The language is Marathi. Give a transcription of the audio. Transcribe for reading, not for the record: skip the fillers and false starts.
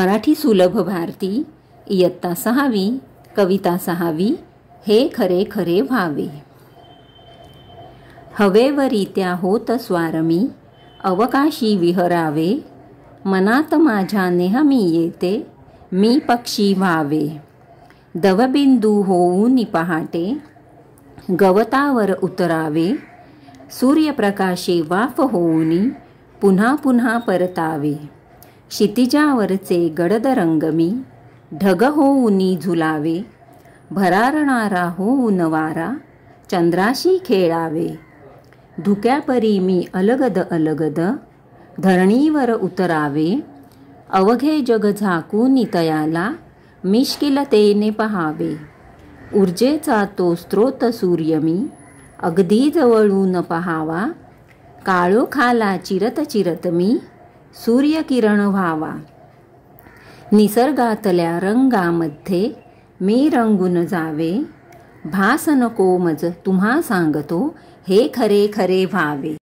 मराठी सुलभ भारती इयत्ता 6वी कविता 6वी हे खरे खरे व्हावे। हवेवरित्या होत स्वारमी अवकाशी विहरावे, मनात माझ्या नेहमी येते मी पक्षी व्हावे। दवबिंदू होऊन पहाटे गवतावर उतरावे, सूर्यप्रकाशे वाफ होऊनी पुन्हा पुन्हा परतावे। क्षितिजावरचे गडद रंग मी ढग होऊनी झुलावे, भरारणारा होऊन वारा चंद्राशी खेळावे। धुक्यापरी मी अलगद अलगद धरणीवर उतरावे, अवघे जग झाकून तयाला मिश्किलतेने पहावे। ऊर्जेचा तो स्रोत सूर्य मी अगदी जवळून पहावा, काळोखाला चिरत चिरत मी सूर्यकिरण व्हावा। निसर्गातल्या रंगामध्ये मी रंगून जावे, भास नको मज तुम्हा सांगतो हे खरे खरे व्हावे।